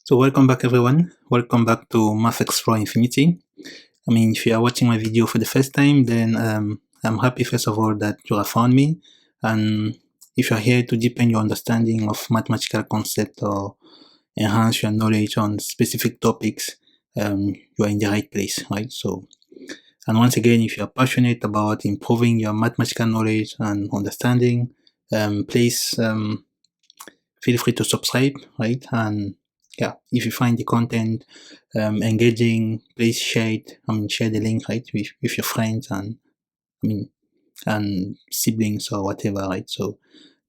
So welcome back everyone, welcome back to Math Explore Infinity. If you are watching my video for the first time, then I'm happy first of all that you have found me, and if you are here to deepen your understanding of mathematical concepts or enhance your knowledge on specific topics, you are in the right place, right? So, and once again, if you are passionate about improving your mathematical knowledge and understanding, please feel free to subscribe, right? And yeah, if you find the content engaging, please share it. Share the link, right, with your friends and and siblings or whatever, right? So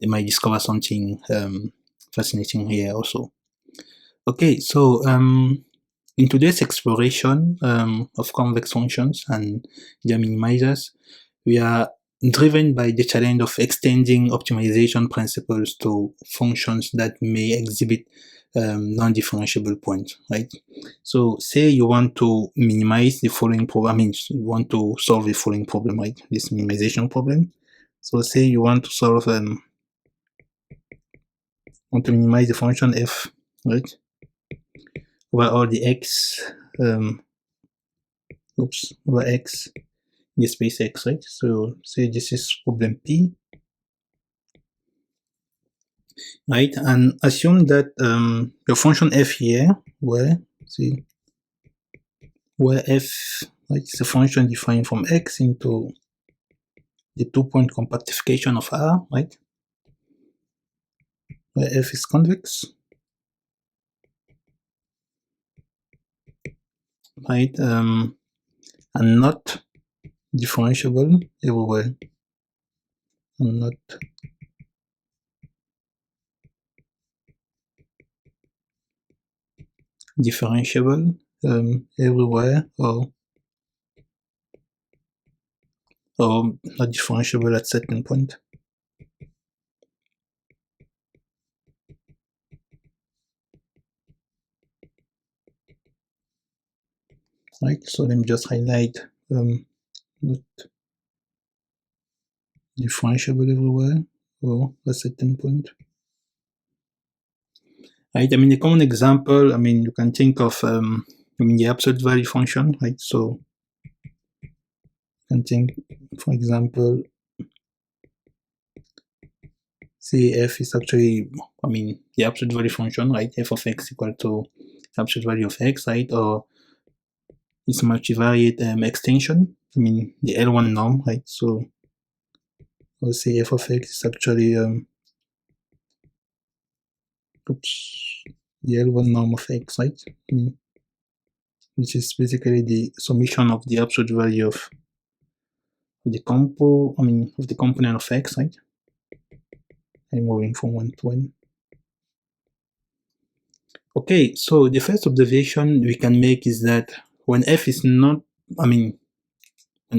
they might discover something fascinating here also. Okay, so in today's exploration of convex functions and their minimizers, we are driven by the challenge of extending optimization principles to functions that may exhibit non-differentiable points, right? So say you want to minimize the following problem, you want to solve the following problem, right? This minimization problem. So say you want to solve, want to minimize the function f, right? Over all the x, over x, in the space x, right? So say this is problem P, right? And assume that your function f here, where f, right, is a function defined from x into the 2-point compactification of R, right? Where f is convex, right? And not differentiable everywhere, and not differentiable everywhere, or not differentiable at certain point. Right, so let me just highlight not differentiable everywhere or a certain point. Right, a common example, you can think of the absolute value function, right? So you can think, for example, say f is actually, the absolute value function, right? F of x equal to absolute value of x, right? Or its multivariate extension, the L1 norm, right? So we'll say f of x is actually the L1 norm of x, right? Which is basically the summation of the absolute value of the component of x, right? And moving from 1 to 1. Okay, so the first observation we can make is that when f is not, when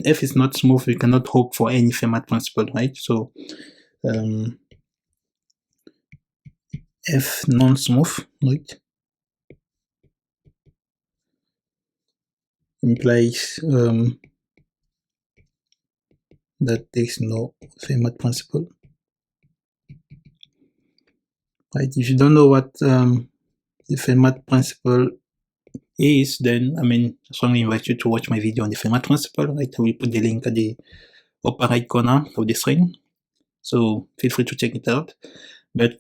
f is not smooth, we cannot hope for any Fermat principle, right? So f non-smooth, right, implies that there is no Fermat principle, right? If you don't know what the Fermat principle is, then I strongly invite you to watch my video on the Fermat principle, right? I will put the link at the upper right corner of the screen, so feel free to check it out. But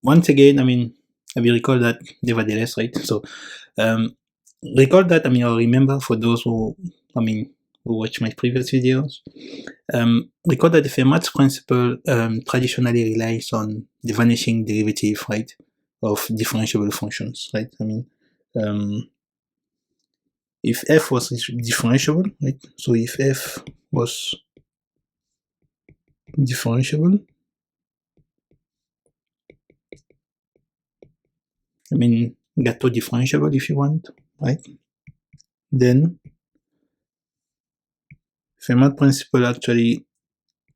once again, I will recall that nevertheless, right? So recall that, or remember, for those who who watch my previous videos, recall that the Fermat's principle traditionally relies on the vanishing derivative, right, of differentiable functions, right? If f was differentiable, right? So if f was differentiable, Gâteau differentiable if you want, right? Then Fermat principle actually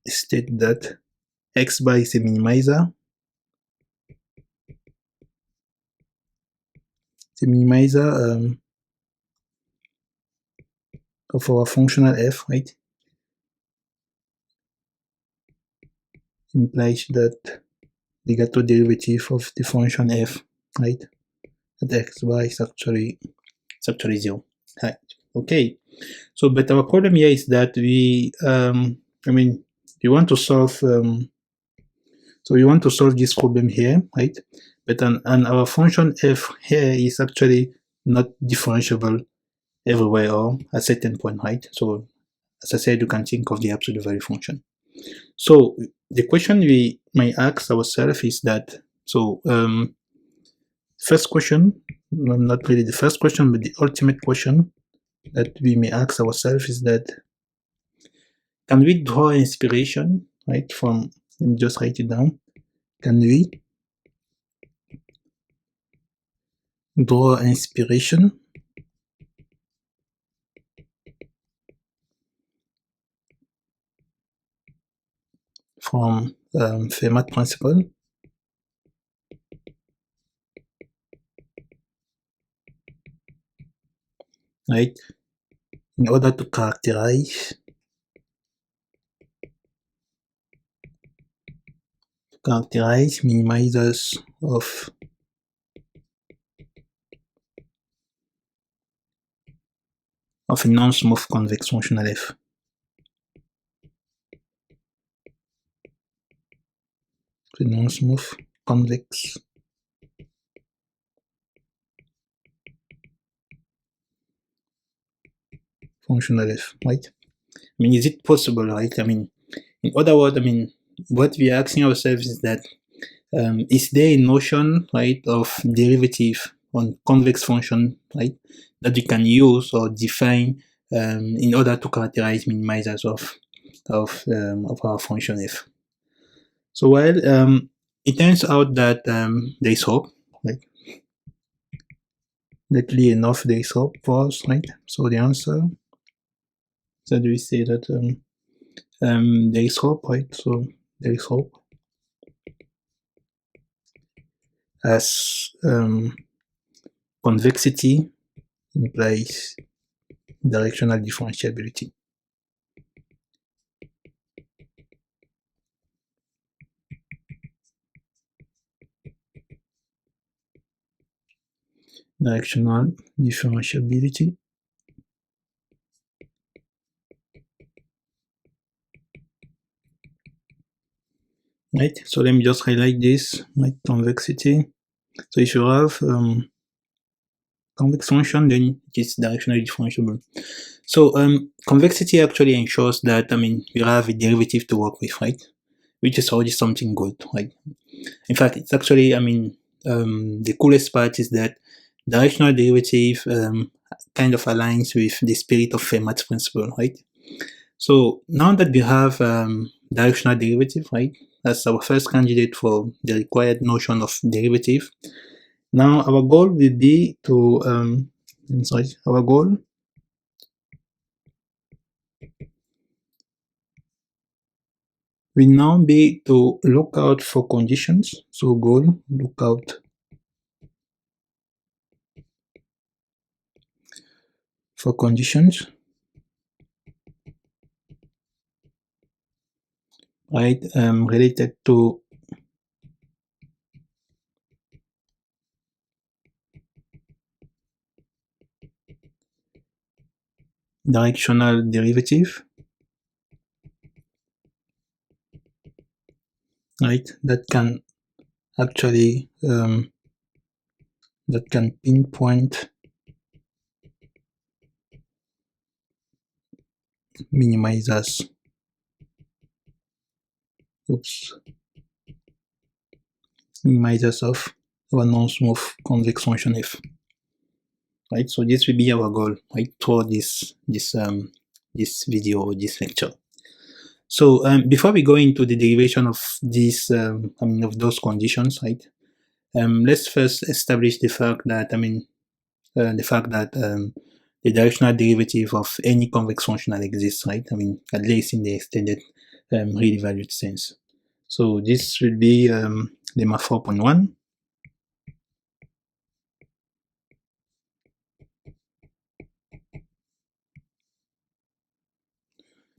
state that x bar is a minimizer. The minimizer of our functional f, right, implies that the Gâteau derivative of the function f, right, at xy is actually 0. Right. Okay. So, but our problem here is that we we want to solve so we want to solve this problem here, right? But and our function f here is actually not differentiable everywhere or at certain point, right? So as I said, you can think of the absolute value function. So the question we might ask ourselves is that, so first question, not really the first question, but the ultimate question that we may ask ourselves is that, can we draw inspiration, right, from, let me just write it down, can we draw inspiration from Fermat principle, right, in order to characterize minimizers of a non-smooth convex functional f. A non-smooth convex functional f, right? I mean, is it possible, right? I mean, in other words, I mean, what we are asking ourselves is that, is there a notion, right, of derivative on convex function, right, that we can use or define in order to characterize minimizers of our function f? So, well, it turns out that there is hope, right? Luckily enough, there is hope for us, right? So the answer, so do we say that there is hope, right? So there is hope as convexity implies directional differentiability. Directional differentiability. Right, so let me just highlight this, right, convexity. So if you have convex function, then it is directionally differentiable. So convexity actually ensures that, I mean, you have a derivative to work with, right? Which is already something good, right? In fact, it's actually, I mean, the coolest part is that directional derivative kind of aligns with the spirit of Fermat's principle, right? So now that we have directional derivative, right, as our first candidate for the required notion of derivative, now our goal will be to, our goal will now be to look out for conditions. So goal, look out for conditions, right, related to directional derivative, right, that can actually that can pinpoint minimizers minimizers of our non-smooth convex function f, right? So this will be our goal, right, for this video or this lecture. So before we go into the derivation of these I mean, of those conditions, right, let's first establish the fact that, I mean, the directional derivative of any convex functional exists, right? I mean, at least in the extended real valued sense. So this will be lemma 4.1.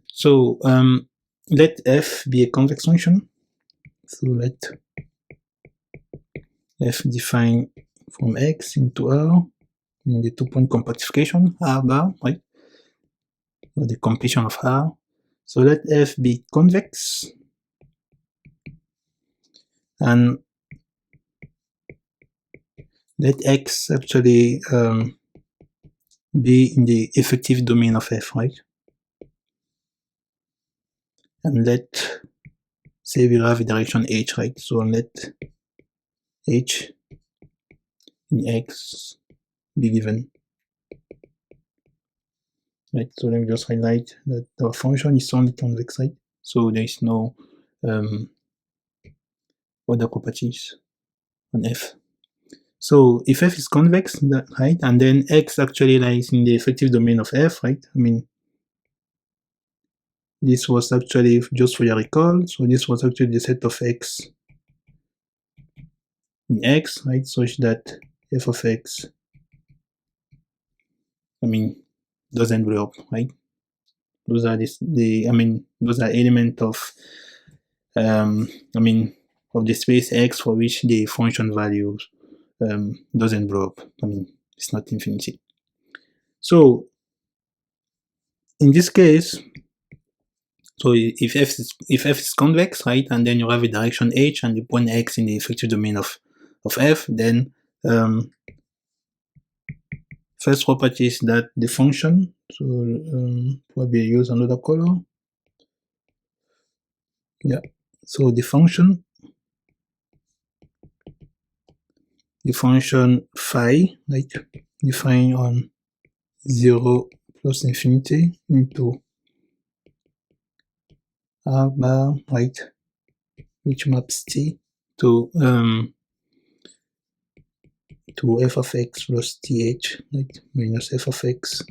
So let f be a convex function. So let f define from X into R in the 2-point compactification R bar, right? Or the completion of R. So let F be convex, and let X actually be in the effective domain of F, right? And let, say we'll have a direction H, right? So let H in X be given. Right, so let me just highlight that our function is only convex, right? So there is no other properties on F. So if F is convex, right, and then X actually lies in the effective domain of F, right? I mean, this was actually, just for your recall, so this was actually the set of X in X, right, such that F of X, I mean, doesn't blow up, right? Those are those are elements of, of the space X for which the function values doesn't blow up. I mean, it's not infinity. So in this case, so if F is convex, right, and then you have a direction H and the point X in the effective domain of F, then first property is that the function, so probably use another color. Yeah, so the function phi, right, defined on 0 plus infinity into R bar, right, which maps T to f of x plus th, right, minus f of x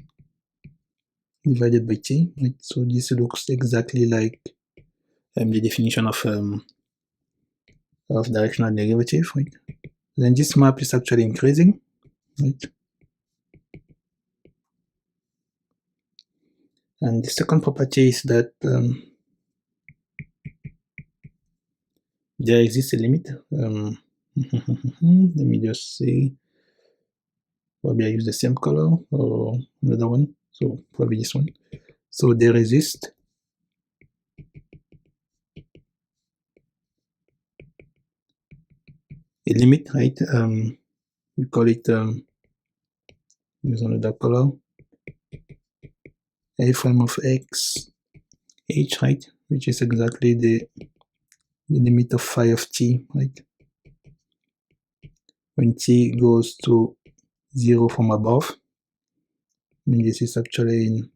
divided by t, right? So this looks exactly like the definition of directional derivative, right? Then this map is actually increasing, right? And the second property is that there exists a limit. Let me just see. Probably I use the same color or another one. So probably this one. So there exists a limit, right? We call it use another color. F of x h, right? Which is exactly the limit of phi of t, right? When t goes to 0 from above. I mean, this is actually in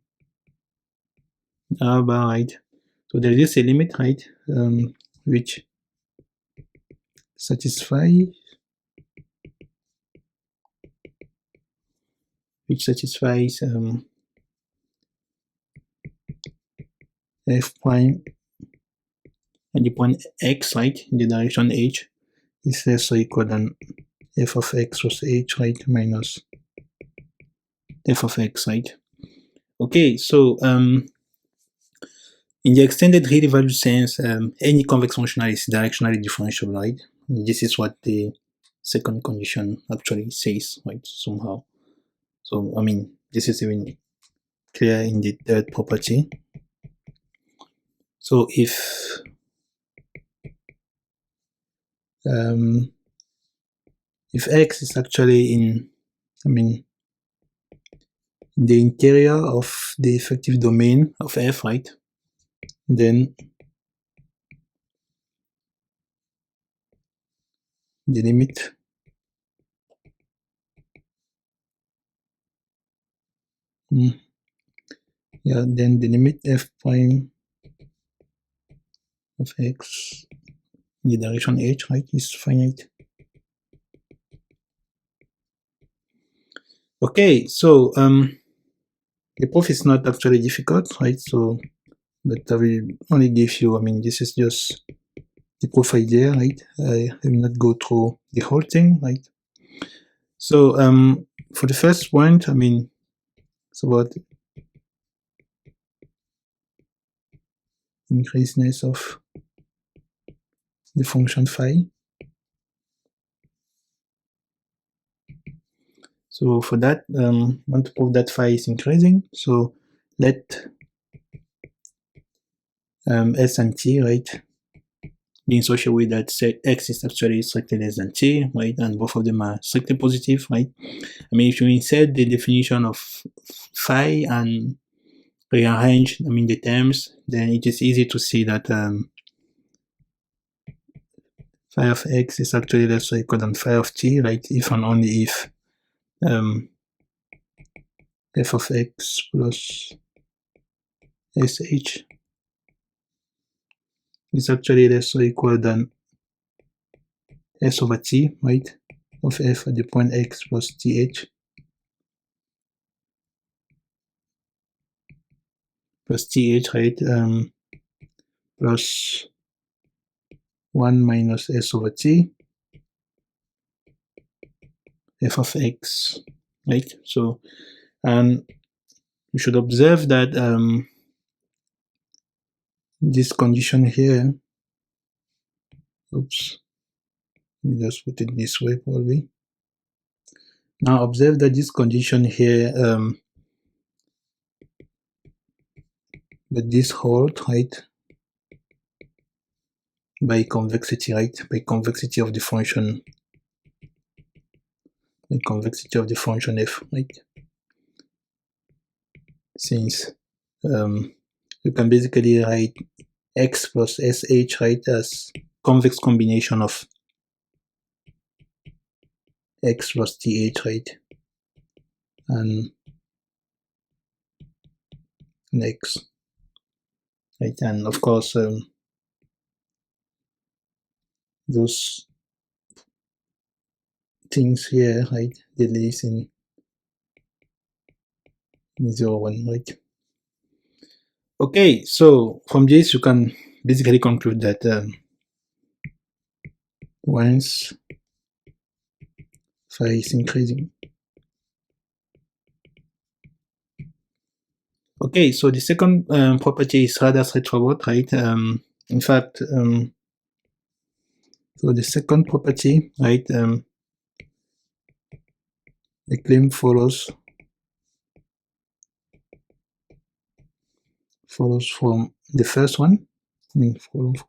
R bar, right? So there is a limit, right? Which satisfies f prime and the point x, right, in the direction h is less or equal than f of x plus h, right, minus f of x, right? Okay, so in the extended real value sense, any convex function is directionally differential, right? This is what the second condition actually says, right, somehow. So, I mean, this is even clear in the third property. So if x is actually in, the interior of the effective domain of f, right, then the limit then the limit f prime of x in the direction h, right, is finite. Okay, so the proof is not actually difficult, right? So, but I will only give you, this is just the proof idea, right? I will not go through the whole thing, right? So, for the first point, it's about increasedness of the function phi. So for that, I want to prove that phi is increasing. So let S and T, right, be in such a way that say X is actually strictly less than T, right, and both of them are strictly positive, right. I mean, if you insert the definition of phi and rearrange, I mean, the terms, then it is easy to see that phi of X is actually less or equal than phi of T, right, if and only if f of X plus sh is actually less or equal than s over t, right, of f at the point x plus th plus th, right, plus 1 minus s over t f of x, right. So, and you should observe that this condition here, oops, let me just put it this way probably. Now observe that this condition here, but this hold, right, by convexity, right, by convexity of the function, the convexity of the function f, right, since you can basically write x plus sh, right, as convex combination of x plus th, right, and x, right, and of course those things here, right, they live in 0, 1, right. Okay, so from this you can basically conclude that once phi is increasing. Okay, so the second property is rather straightforward, right? In fact, so the second property, right, the claim follows from the first one. I mean, follows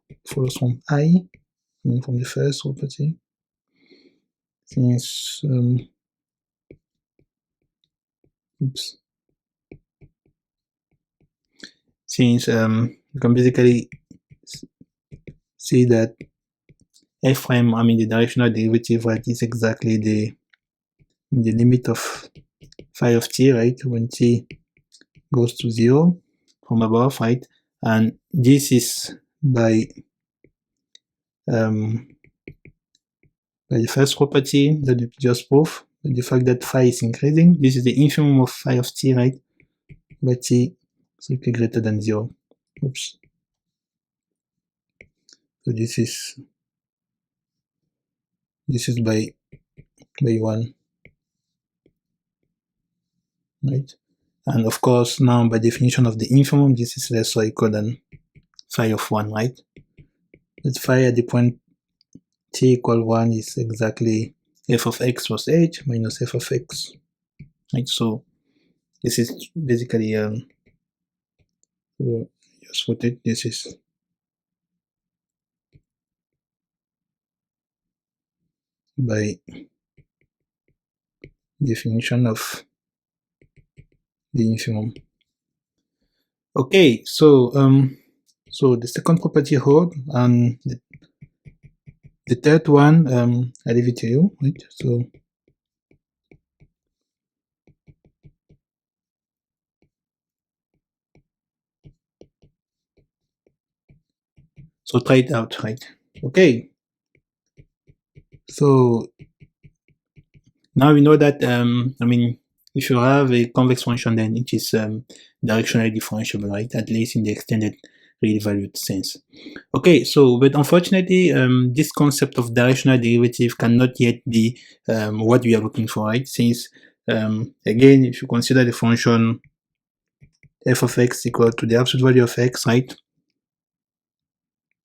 from I, mean from the first property. Since oops, since you can basically see that f prime, I mean the directional derivative, right, is exactly the limit of phi of t, right, when t goes to 0 from above, right, and this is by the first property that we just proved, the fact that phi is increasing. This is the infimum of phi of t, right, by t strictly greater than 0. Oops. So this is by 1, right, and of course now by definition of the infimum, this is less or equal than phi of 1, right. But phi at the point t equal 1 is exactly f of x plus h minus f of x, right. So this is basically so just put it, this is by definition of the infimum. Okay, so so the second property hold, and the third one, I leave it to you, right? So try it out, right? Okay. So now we know that I mean, if you have a convex function, then it is directionally differentiable, right? At least in the extended real valued sense. Okay, so but unfortunately, this concept of directional derivative cannot yet be what we are looking for, right? Since again, if you consider the function f of x equal to the absolute value of x, right?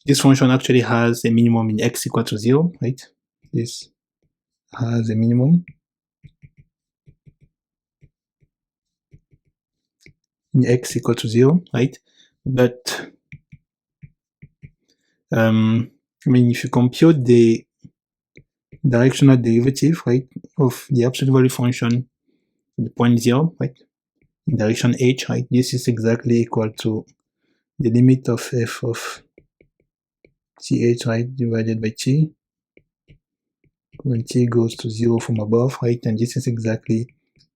This function actually has a minimum in x equal to 0, right? This has a minimum in x equal to 0, right? But I mean, if you compute the directional derivative, right, of the absolute value function at the point 0, right, in direction h, right, this is exactly equal to the limit of f of th, right, divided by t when t goes to 0 from above, right, and this is exactly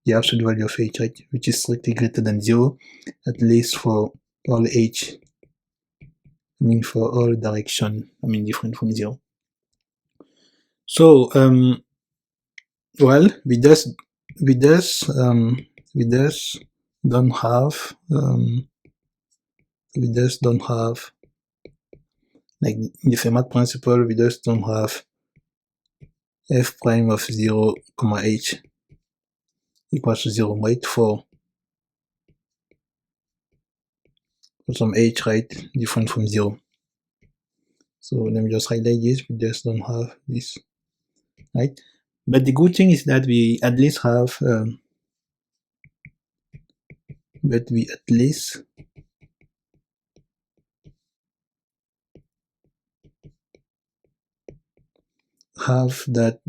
the absolute value of h, right, which is strictly greater than 0, at least for all h, I mean for all direction, I mean different from 0. So well, we just don't have like the Fermat principle, we just don't have f prime of 0 comma h equals to 0, right, for some h, right, different from 0. So let me just highlight this, we just don't have this, right? But the good thing is that we at least have that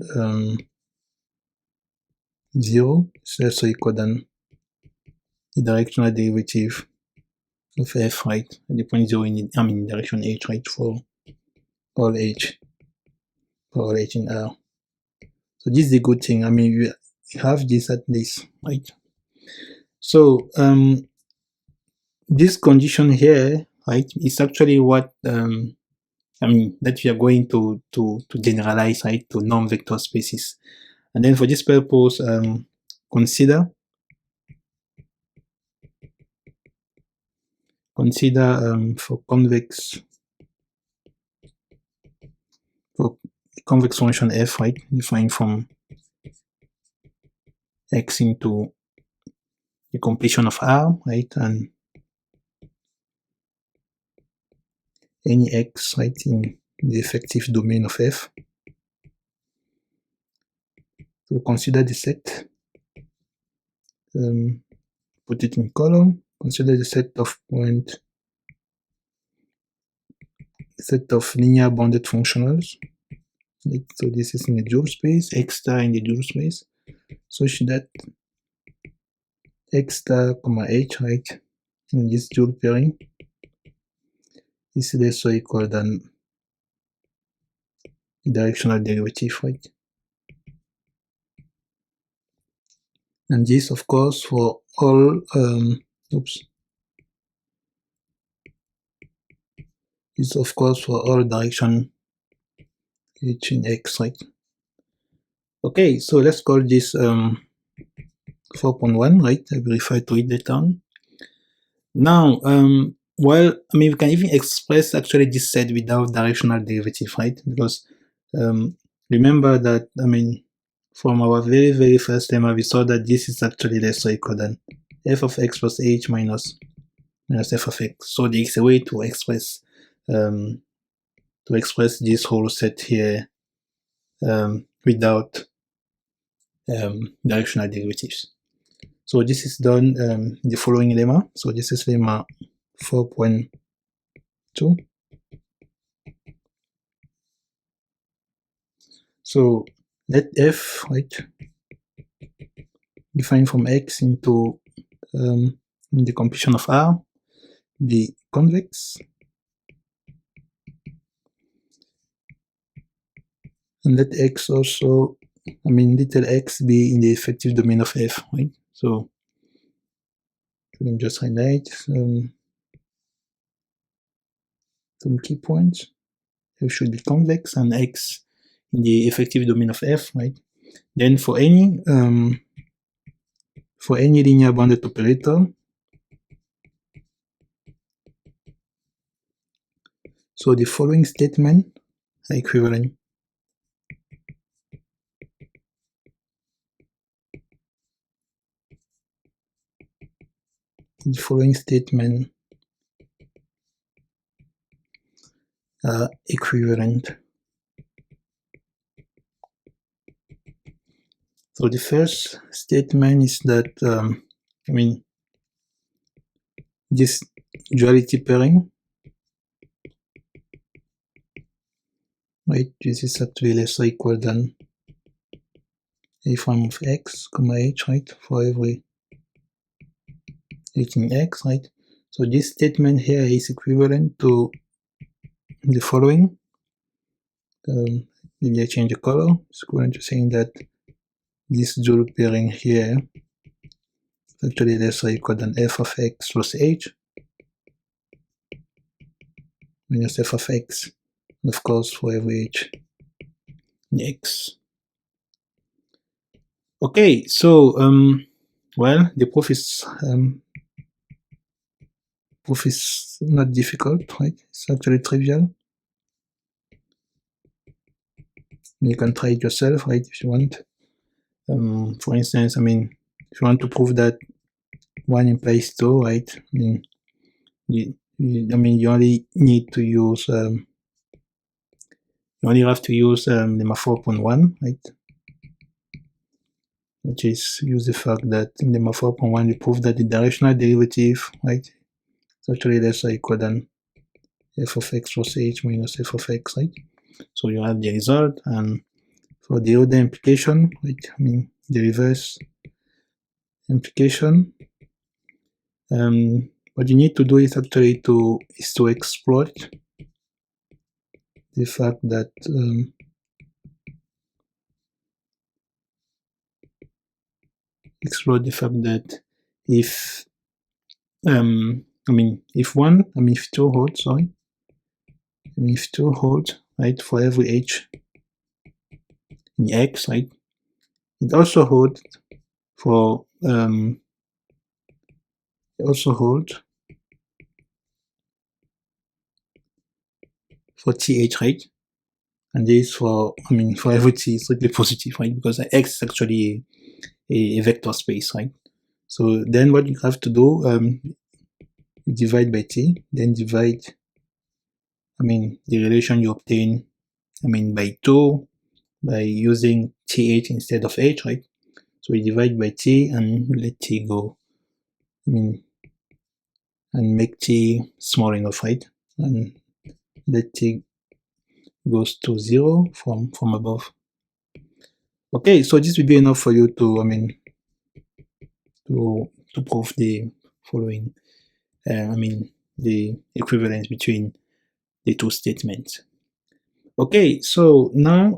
0 is also equal than the directional derivative of f, right, at the point 0 in, I mean, direction h, right, for all h in R. So this is the good thing, I mean, you have this at least, right? So this condition here, right, is actually what I mean, that we are going to generalize, right, to non-vector spaces. And then for this purpose, consider for convex function f, right, defined from x into the completion of R, right, and any x, right, in the effective domain of f. So consider the set, put it in column, consider the set of linear bounded functionals. Right? So this is in the dual space, x star in the dual space, such that x star comma h, right, in this dual pairing is less or equal than the directional derivative, right? And this, of course, for all direction h in x, right? Okay, so let's call this 4.1, right? I will refer to it later on. Now, well, I mean, we can even express actually this set without directional derivative, right? Because remember that, I mean, from our very first lemma, we saw that this is actually less or equal than f of x plus h minus f of x. So there is a way to express this whole set here without directional derivatives. So this is done the following lemma. So this is lemma 4.2. So let f, right, defined from x into the completion of R be convex, and let x also, I mean, little x be in the effective domain of f, right? So let me just highlight some key points. F should be convex and x in the effective domain of f, right? Then for any linear bounded operator, so the following statement are equivalent. The following statement are equivalent. So the first statement is that, I mean, this duality pairing, right? This is actually less or equal than a form of x comma h, right? For every h in x, right? So this statement here is equivalent to the following. Maybe I change the color. It's equivalent to saying that this dual pairing here is actually less or equal than f of x plus h minus f of x, and of course for every h in x. Okay, so well, the proof is not difficult, right? It's actually trivial. You can try it yourself, right, if you want. For instance, I mean, if you want to prove that 1 implies 2, right? I mean, you only need to use you only have to use lemma 4.1, right? Which is use the fact that in lemma 4.1 we prove that the directional derivative, right, is actually less or equal than f of x plus h minus f of x, right? So you have the result, and for the other implication, right, I mean the reverse implication, what you need to do is actually to exploit the fact that if if 2 holds, sorry, if 2 holds, right, for every h in x, right, it also holds for th, right? And this for every t is strictly positive, right? Because x is actually a vector space, right? So then what you have to do, you divide by t, then divide the relation you obtain by 2 by using th instead of h, right? So you divide by t and let t go, and make t small enough, right? And let t goes to 0 from above. Okay, so this will be enough for you to to prove the following, the equivalence between the two statements. Okay, so now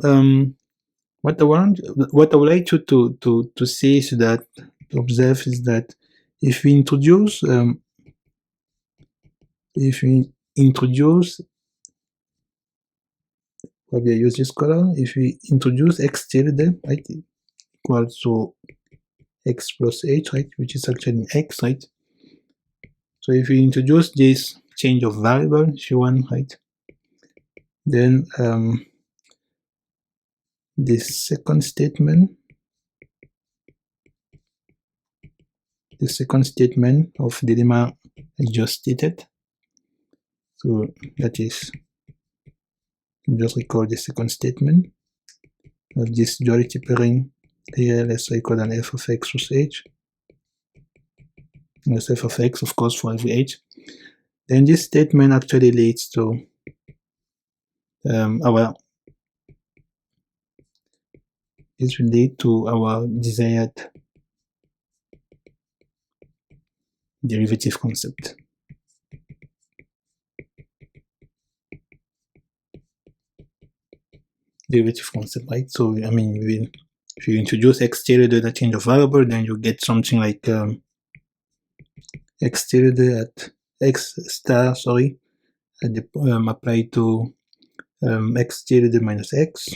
what I would like you to see is that, to observe, is that if we introduce probably I use this color, if we introduce x tilde, right, equal to x plus h, right, which is actually x, right? So if we introduce this change of variable, if you want, right, then the second statement of the lemma I just stated, so that is, just recall the second statement of this duality pairing here, less or equal than f of x plus h, minus f of x, of course, for every h. Then this statement actually leads to this will lead to our desired derivative concept. Right? So if you introduce x tilde at a change of variable, then you get something like x tilde at x star, sorry, at the applied to x tilde minus x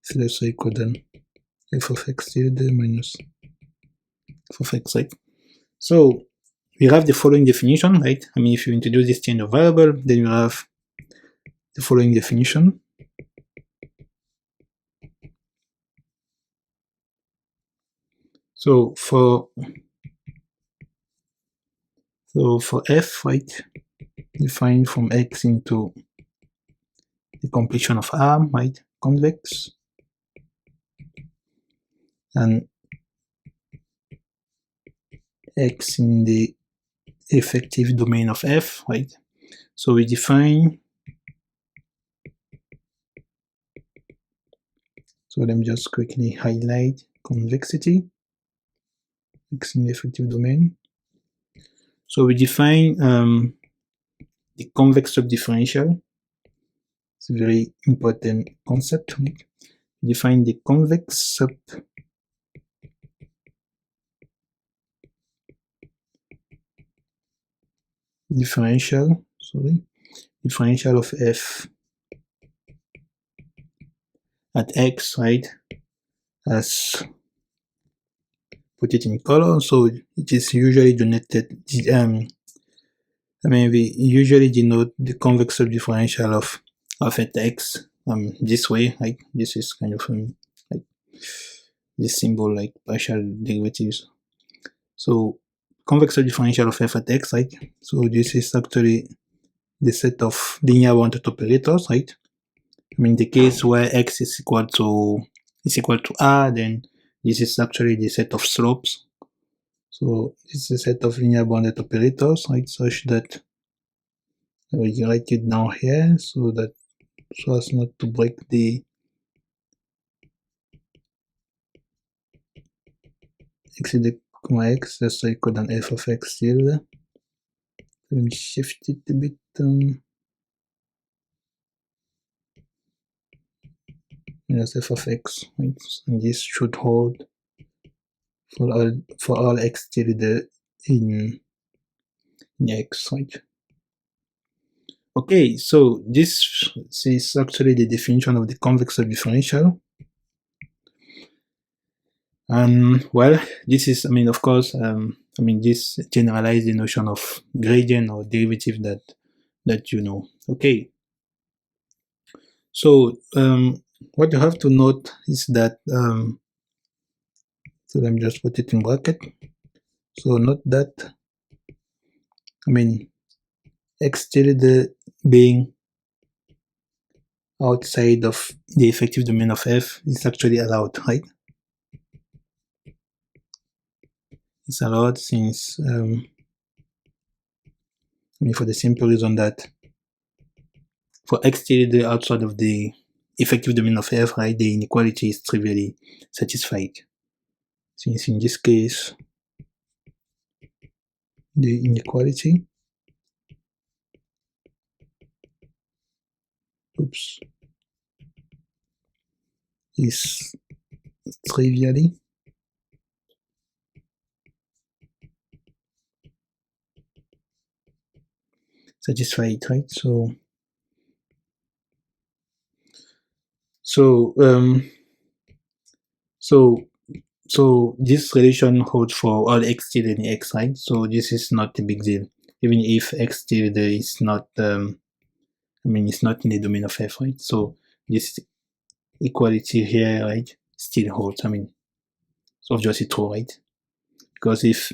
is less or equal than f of x tilde minus f of x, right? So we have the following definition, right? If you introduce this change of variable, then you have the following definition. So for f, right, defined from x into the completion of R, right, convex, and x in the effective domain of f, right? So we define, so let me just quickly highlight convexity, x in the effective domain. So we define the convex subdifferential. It's a very important concept. Right? We define the convex subdifferential, differential of f at x, right, as put it in color. So it is usually denoted, we usually denote the convex subdifferential of at x this way, right? This is kind of like this symbol, like partial derivatives. So convex subdifferential of f at x, right? So this is actually the set of linear bounded operators, right? The case where x is equal to r, then this is actually the set of slopes. So it's a set of linear bounded operators, right? Such that I will write it down here so as not to break the x to the comma x, that's equal than f of x tilde. Let me shift it a bit. Minus f of x, right? And this should hold for all x tilde in x, right? Okay, so this is actually the definition of the convex subdifferential. And well, this is, of course, this generalizes the notion of gradient or derivative that you know. Okay. So what you have to note is that, so let me just put it in bracket. So note that, x tilde being outside of the effective domain of f is actually allowed, right? It's allowed since, for the simple reason that for x tilde outside of the effective domain of f, right, the inequality is trivially satisfied. Since in this case, the inequality is trivially satisfied, right? So this relation holds for all x tilde in x, right? So this is not a big deal, even if x tilde is not, it's not in the domain of f, right? So this equality here, right, still holds. It's obviously true, right? Because if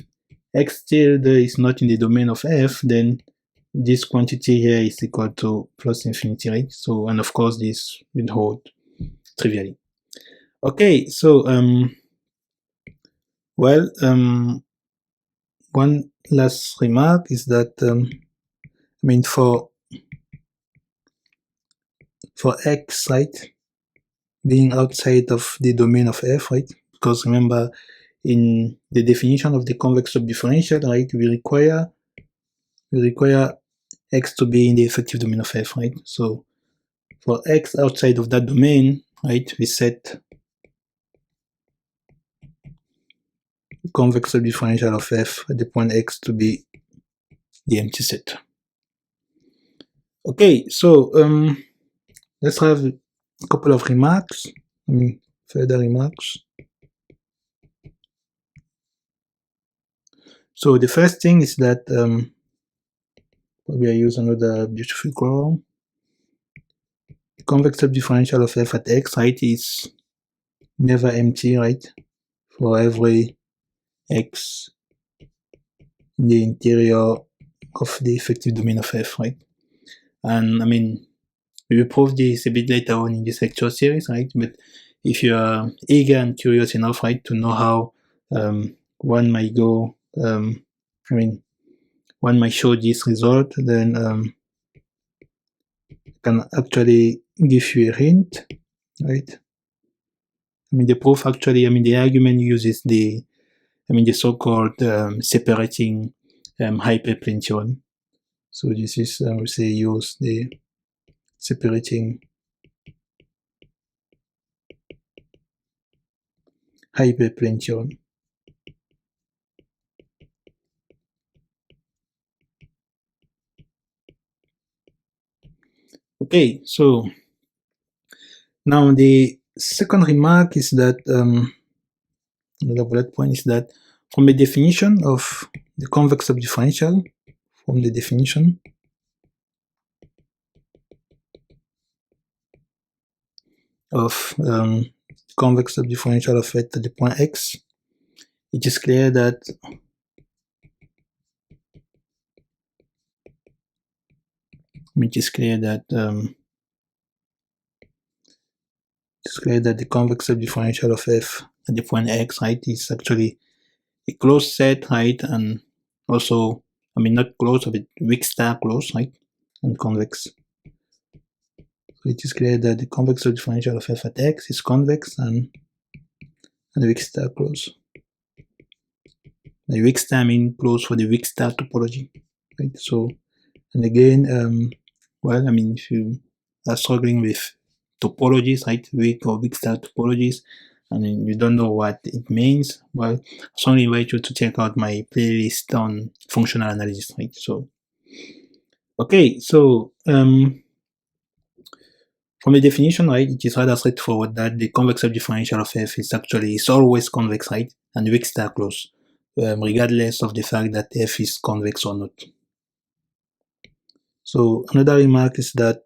x tilde is not in the domain of f, then this quantity here is equal to plus infinity, right? So, and of course this will hold trivially. Okay, so one last remark is that for x, right, being outside of the domain of f, right? Because remember, in the definition of the convex subdifferential, right, we require x to be in the effective domain of f, right? So for x outside of that domain, right, we set convex subdifferential of f at the point x to be the empty set. Okay, so let's have a couple of remarks, further remarks. So the first thing is that maybe I use another beautiful color. The convex subdifferential of f at x, right, is never empty, right, for every x in the interior of the effective domain of f, right? And we will prove this a bit later on in this lecture series, right? But if you are eager and curious enough, right, to know how one might go I mean, one might show this result, then can actually give you a hint, right? I mean, the proof actually, I mean, the argument uses the so-called separating hyperplane theorem. So this is, we say, use the separating hyperplane theorem. Okay, so now the second remark is that another bullet point is that from the definition of the convex subdifferential, from the definition of convex subdifferential of f at the point x, it is clear that the convex subdifferential of f at the point x, right, is actually a closed set, right, and also, I mean, not closed, but weak star closed, right, and convex. So it is clear that the convex subdifferential of f at x is convex and weak star closed. The weak star means closed for the weak star topology, right? So, and again, well, I mean, if you are struggling with topologies, right, weak or weak star topologies, and you don't know what it means, well, I strongly invite you to check out my playlist on functional analysis, right? So, okay, so from the definition, right, it is rather straightforward that the convex subdifferential of f is always convex, right, and weak star closed, regardless of the fact that f is convex or not. So another remark is that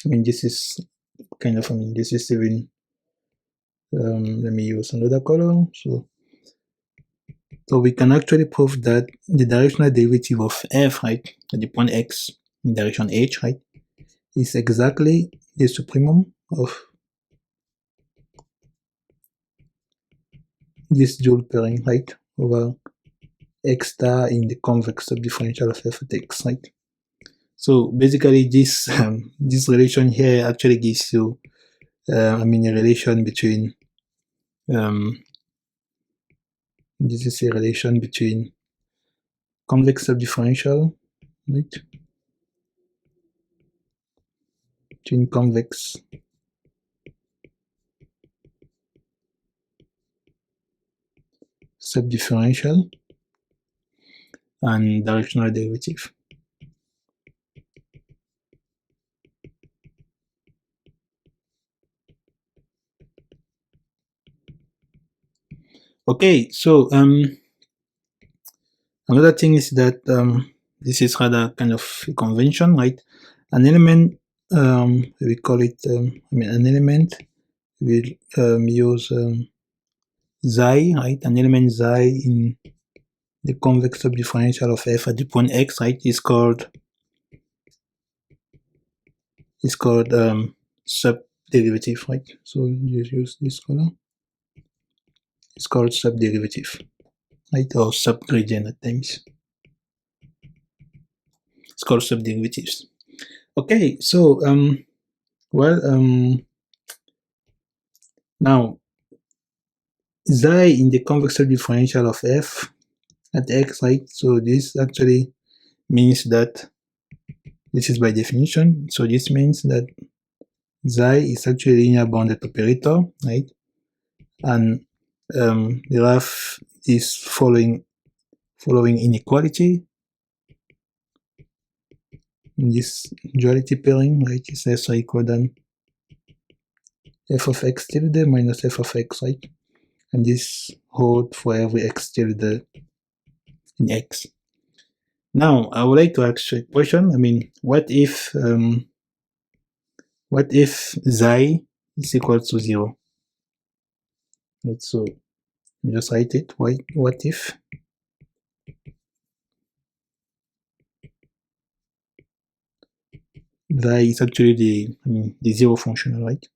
I mean, this is kind of, I mean, this is even, let me use another color. So we can actually prove that the directional derivative of f, right, at the point x in direction h, right, is exactly the supremum of this dual pairing, right, over x star in the convex subdifferential of f at x, right. So basically, this this relation here actually gives you, I mean, a relation between this is a relation between convex subdifferential, right, between convex subdifferential and directional derivative. Okay, so another thing is that this is rather kind of a convention, right? An element, we call it, I mean, an element will use xi, right? An element xi in the convex subdifferential of f at the point x, right, is called subderivative, right? So you use this color. It's called subderivative, right, or subgradient at times. It's called subderivatives. Okay, so well, now xi in the convex subdifferential of f at x, right? So this actually means that this is by definition. So this means that xi is actually linear bounded operator, right? And the graph is following inequality in this duality pairing, right? Is s equal than f of x tilde minus f of x, right? And this holds for every x tilde in x. Now, I would like to ask you a question. I mean, what if xi is equal to 0? Right, so just write it. What if xi is actually the zero function, right?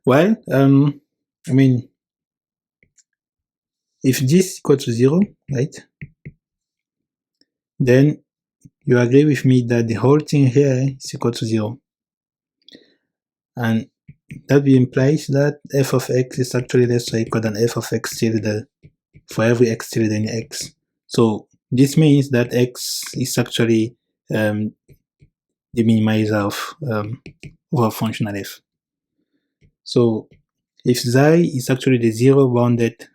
Well, I mean, if this equal to 0, right, then you agree with me that the whole thing here is equal to 0. And that implies that f of x is actually less or equal than f of x tilde for every x tilde in x. So this means that x is actually the minimizer of a functional f. So if xi is actually the zero bounded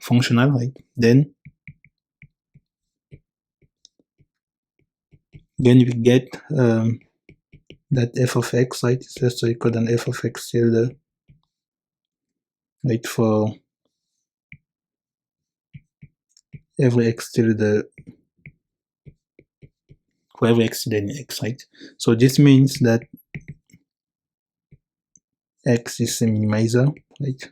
functional, right, then we get that f of x, right, is less or equal than f of x tilde, right, for every x tilde, for every x tilde in x, right. So this means that x is a minimizer, right.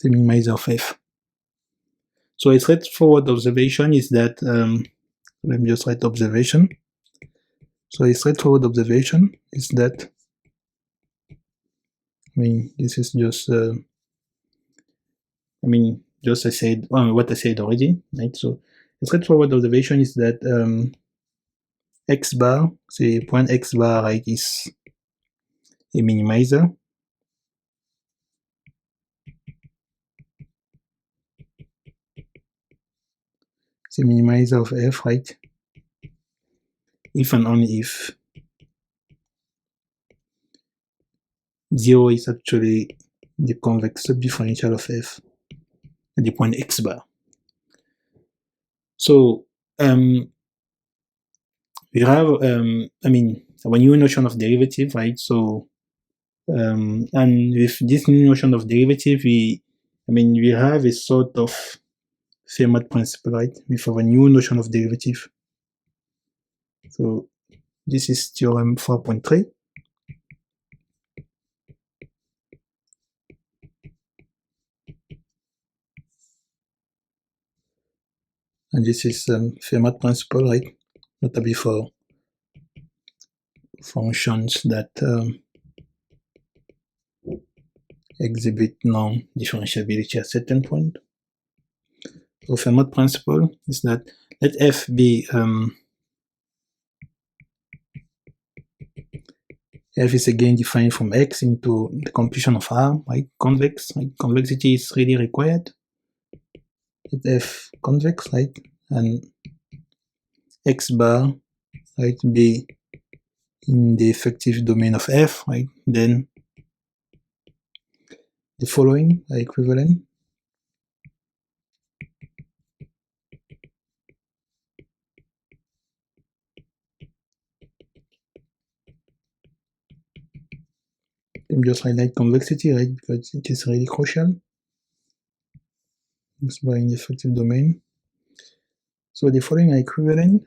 The minimizer of f. So a straightforward observation is that, let me just write observation. So a straightforward observation is that, I mean, this is just, just I said, what I said already, right? So a straightforward observation is that x bar, say point x bar, right, is a minimizer. It's a minimizer of f, right? If and only if 0 is actually the convex subdifferential of f at the point x bar. So we have a new notion of derivative, right? So and with this new notion of derivative, we have a sort of Fermat principle, right? We have a new notion of derivative. So this is theorem 4.3. And this is Fermat principle, right? Notably for functions that exhibit non-differentiability at certain point. So Fermat principle is that let f be f is again defined from x into the computation of R, right? Convex, right? Convexity is really required. Let f convex, right? And x bar, right, be in the effective domain of f, right? Then the following are equivalent. Let me just highlight convexity, right, because it is really crucial. X bar in the effective domain. So the following are equivalent.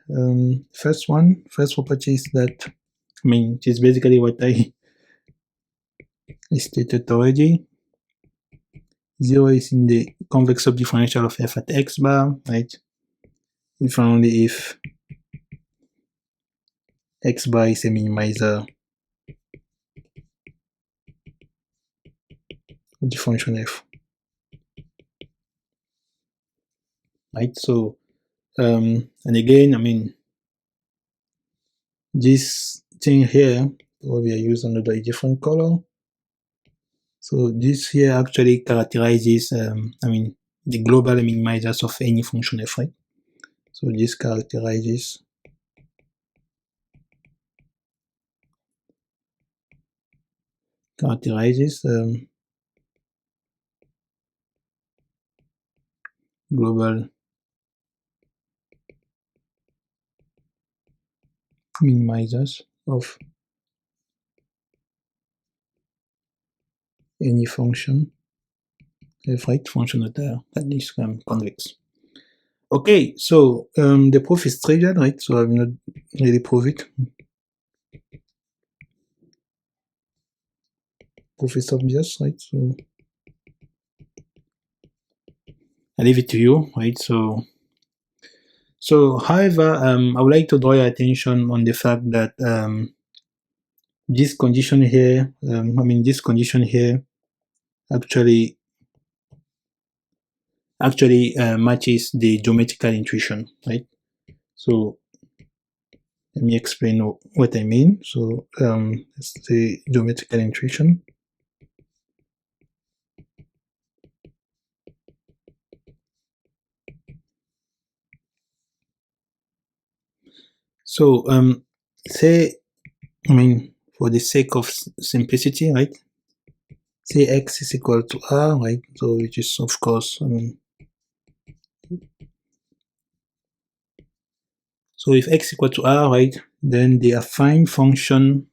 First property is that, it is basically what I stated already. 0 is in the convex subdifferential of f at x bar, right? If and only if x bar is a minimizer of the function f. Right? So, and again, this thing here, what we are using under a different color. So this here actually characterizes, the global minimizers of any function f, right? So this characterizes global minimizers of any function f, right? Function that is convex. Okay, so the proof is trivial, right? So I will not really prove it. Proof is obvious, right? So I leave it to you, right? So So, however, I would like to draw your attention on the fact that this condition here, this condition here actually matches the geometrical intuition, right? So let me explain what I mean. So let's say geometrical intuition. So say, for the sake of simplicity, right? Say x is equal to r, right? So which is of course, so if x equal to r, right, then the affine function,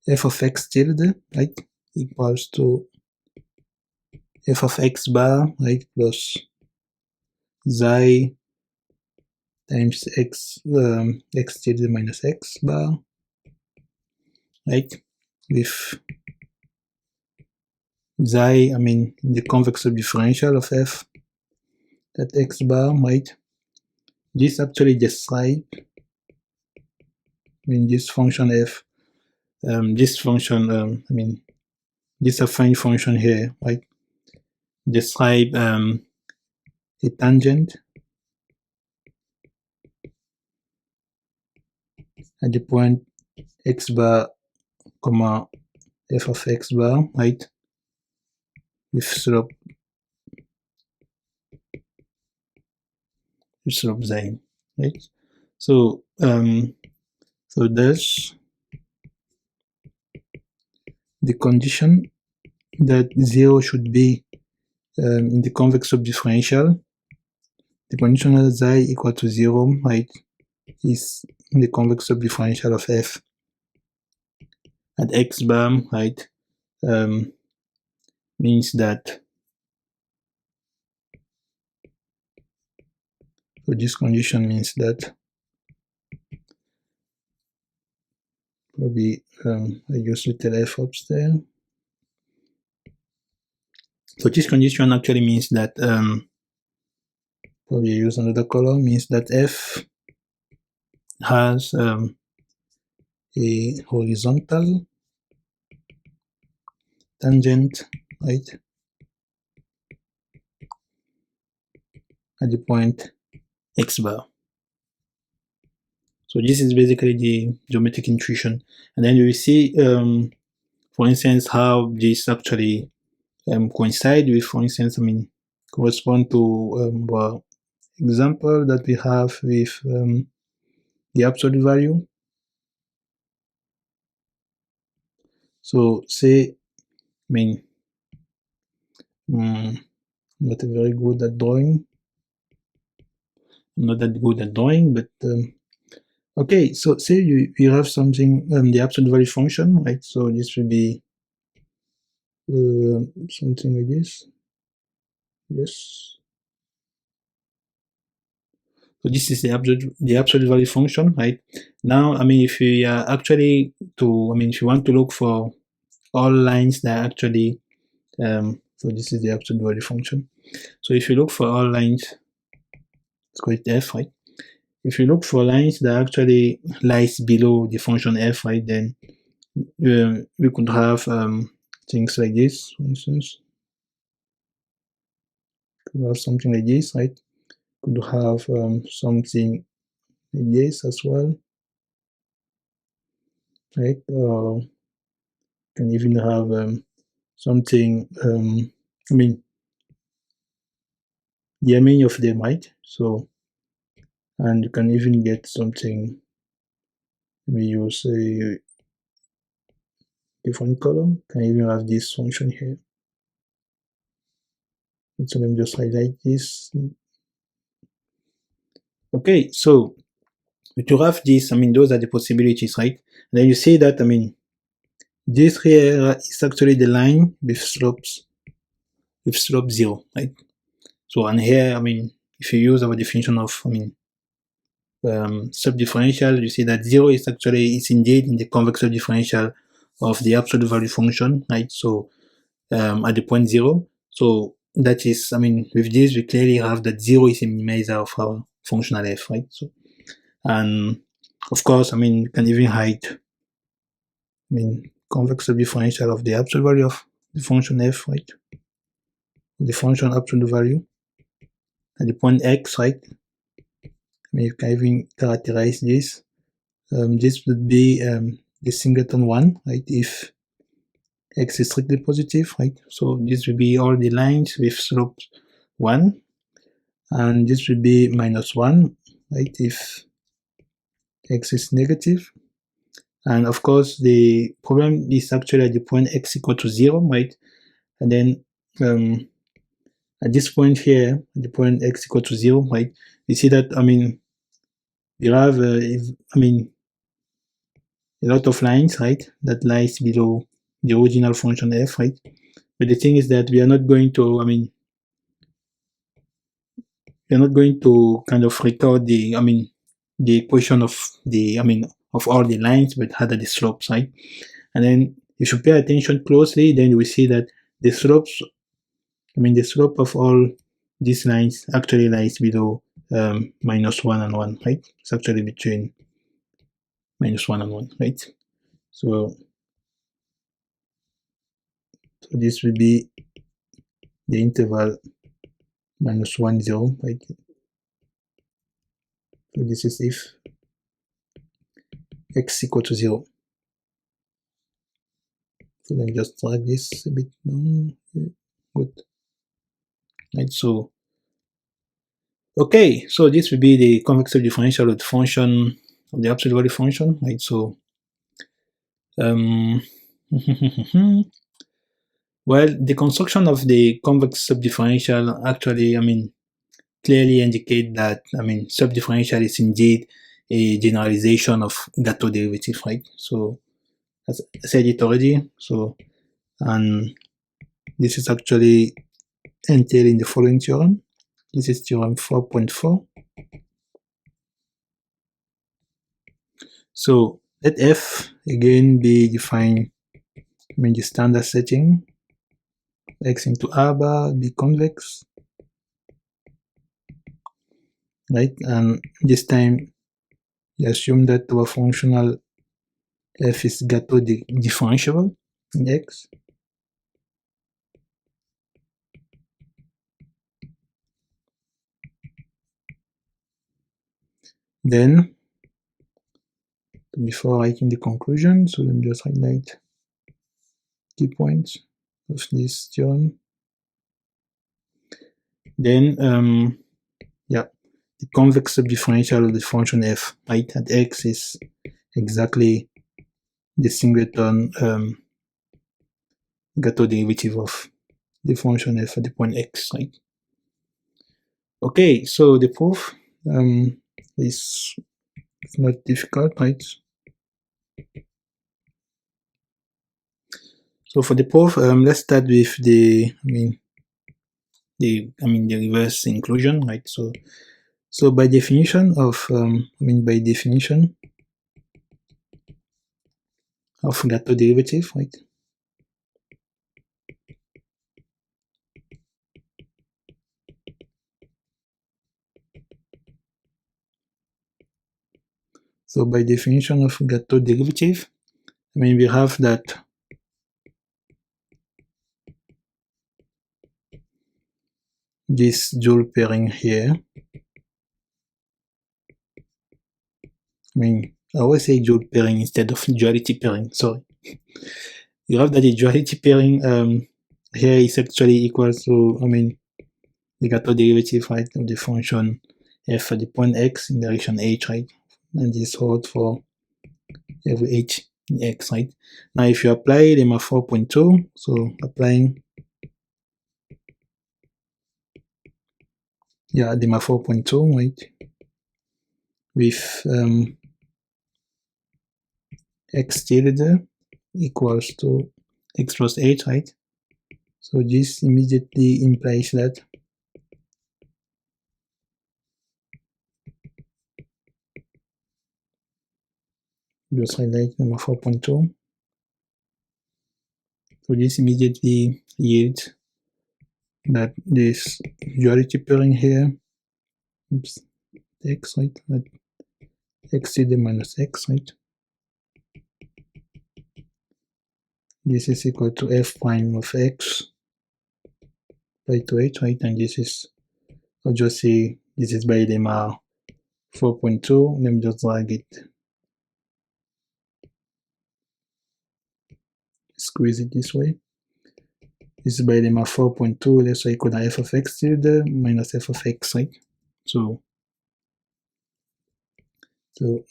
f of x tilde, right, equals to f of x bar, right, plus xi times x, x tilde minus x bar, right, with xi, the convex subdifferential of f at x bar, right. This actually describes, this function f, this function, this affine function here, right, describe a tangent at the point x bar, comma f of x bar, right, with slope xi, right. So so thus the condition that 0 should be in the convex subdifferential, the condition that xi equal to 0, right, is in the convex subdifferential of f at x bar, right, means that, so this condition means that, probably I use little f upstairs. So this condition actually means that, probably use another color, means that f has a horizontal tangent, right, at the point x bar. So this is basically the geometric intuition, and then you will see, for instance, how this actually coincide with, for instance, correspond to our example that we have with the absolute value. So say, I'm not very good at drawing. I'm not that good at drawing, but okay. So say you have something, the absolute value function, right? So this will be something like this. Yes. So this is the absolute value function, right? Now, if you are actually if you want to look for all lines that actually, so this is the absolute value function. So if you look for all lines, let's call it f, right? If you look for lines that actually lies below the function f, right, then we could have things like this, for instance. Could have something like this, right? Could have something like this as well, right? Can even have something, there are many of them, right? So, and you can even get something, we use a different column, can even have this function here. So let me just highlight this. Okay, so to have this, those are the possibilities, right? And then you see that, this here is actually the line with slope 0, right? So, and here, if you use our definition of, subdifferential, you see that 0 is indeed in the convex subdifferential of the absolute value function, right? So at the point 0. So that is, I mean, with this, we clearly have that 0 is a minimizer of our functional f, right? So, and of course, I mean, you can even hide, I mean, convex subdifferential of the absolute value of the function f, right? The function absolute value at the point x, right? I mean, you can even characterize this. This would be the singleton 1, right? If x is strictly positive, right? So this will be all the lines with slope 1, and this will be minus 1, right? If x is negative. And of course, the problem is actually at the point x equal to 0, right? And then at this point here, at the point x equal to 0, right? You see that, I mean, you have, I mean, a lot of lines, right? That lies below the original function f, right? But the thing is that we are not going to, I mean, we're not going to kind of record the, I mean, the equation of the, I mean, of all the lines, but rather the slopes, right? And then if you pay attention closely, then you will see that the slopes, I mean, the slope of all these lines actually lies below minus 1 and 1, right? It's actually between minus 1 and 1, right? So this will be the interval minus 1, 0, right? So this is if x equal to 0. So then just drag this a bit down. Good. Right, so okay, so this will be the convex subdifferential of the function of the absolute value function, right? So well, the construction of the convex subdifferential actually, I mean, clearly indicate that, I mean, subdifferential is indeed a generalization of Gateau derivative, right? So as I said it already, so, and this is actually entailed in the following theorem. This is theorem 4.4. So let f again be defined, I mean, the standard setting, x into r bar be convex, right? And this time you assume that our functional f is Gateau differentiable in x. Then, before writing the conclusion, so let me just highlight key points of this theorem. Then, yeah, the convex subdifferential of the function f, right, at x is exactly the singleton Gateau derivative of the function f at the point x, right? Okay, so the proof is not difficult, right? So for the proof, let's start with the, the reverse inclusion, right? So by definition of, by definition of Gateau derivative, right? So by definition of Gateau derivative, we have that this dual pairing here, I always say dual pairing instead of duality pairing, sorry. You have that the duality pairing here is actually equal to, the Gateau derivative, right, of the function f at the point x in direction h, right? And this holds for every h in x, right? Now if you apply lemma 4.2, so applying lemma 4.2, right, with x tilde equals to x plus h, right? So this immediately implies that just highlight lemma 4.2. So this immediately yields that this duality pairing here, oops, x, right, at x to the minus x, right, this is equal to f prime of x by 2h, right, and this is, I'll just say this is by lemma 4.2. Let me just drag it, squeeze it this way. This is by lemma 4.2, let's say equal to f of x tilde minus f of x, right? So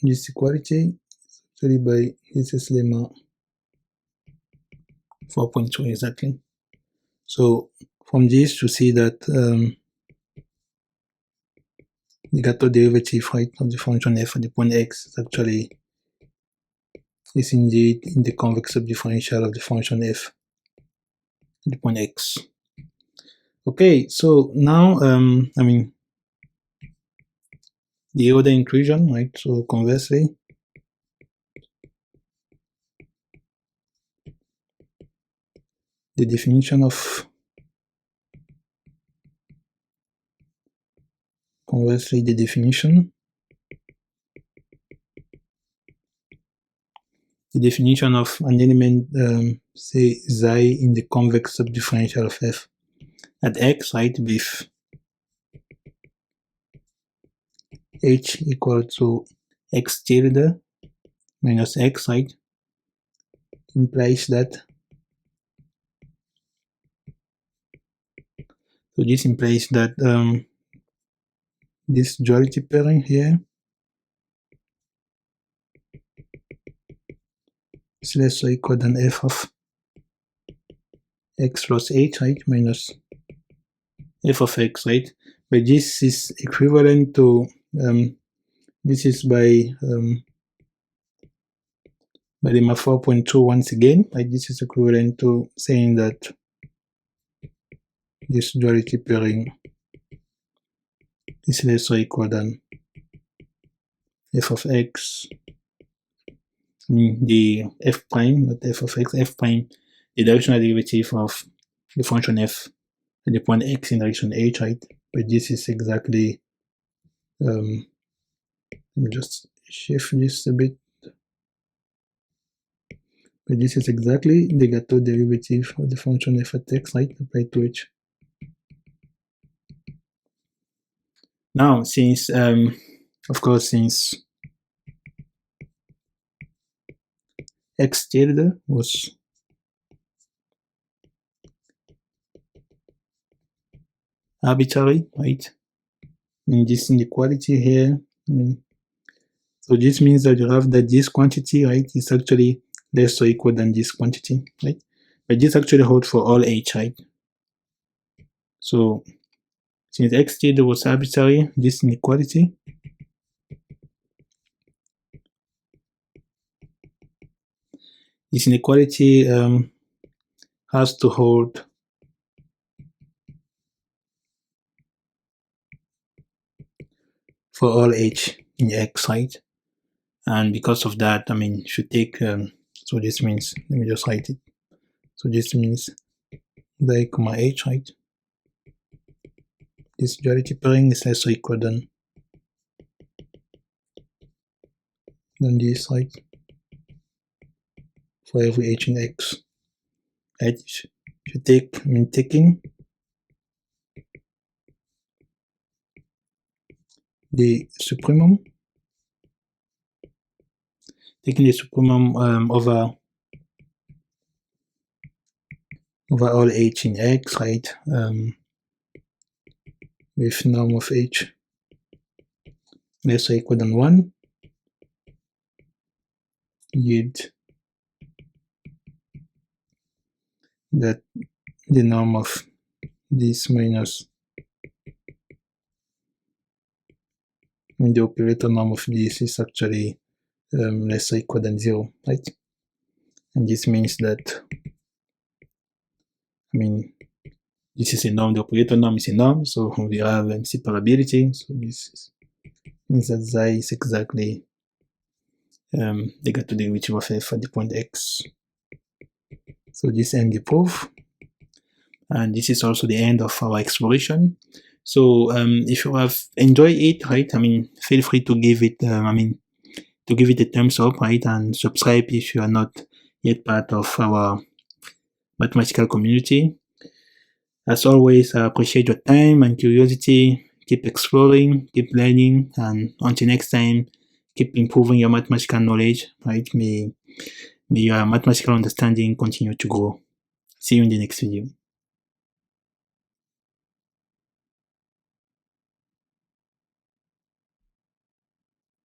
this equality is actually by, this is lemma 4.2 exactly. So from this you see that the Gato derivative, right, of the function f at the point x is indeed in the convex subdifferential of the function f at the point x. Okay, so now I mean the other inclusion, right? So conversely, the definition of the definition of an element, say xi in the convex subdifferential of f at x, right, with h equal to x tilde minus x, right, implies that, so this implies that this duality pairing here is less or equal than f of x plus h, right, minus f of x, right? But this is equivalent to, this is by lemma 4.2 once again, right? This is equivalent to saying that this duality pairing is less or equal than f of x, I mean the f prime, not f of x, f prime, the directional derivative of the function f at the point x in direction h, right? But this is exactly, let me just shift this a bit. But this is exactly the Gato derivative of the function f at x, right, applied to h. Now, since, of course, since x tilde was arbitrary, right, in this inequality here, I mean, so this means that you have that this quantity, right, is actually less or equal than this quantity, right? But this actually holds for all h, right? So since x tilde was arbitrary, this inequality has to hold for all h in x, right? And because of that, I mean, should take, so this means, let me just write it. So this means xi comma h, right? This duality pairing is less or equal than this, right? For every h in x, right? Should take, I mean, taking the supremum, over all h in x, right? With norm of h less or equal than 1, yield that the norm of this minus, and the operator norm of this is actually less or equal than 0, right? And this means that, I mean, this is a norm, the operator norm is a norm, so we have separability. So this means that xi is exactly the Gato derivative of f at the point x. So this ends the proof, and this is also the end of our exploration. So if you have enjoyed it, right, feel free to give it, to give it a thumbs up, right, and subscribe if you are not yet part of our mathematical community. As always, I appreciate your time and curiosity. Keep exploring, keep learning, and until next time, keep improving your mathematical knowledge, right? May your mathematical understanding continue to grow. See you in the next video.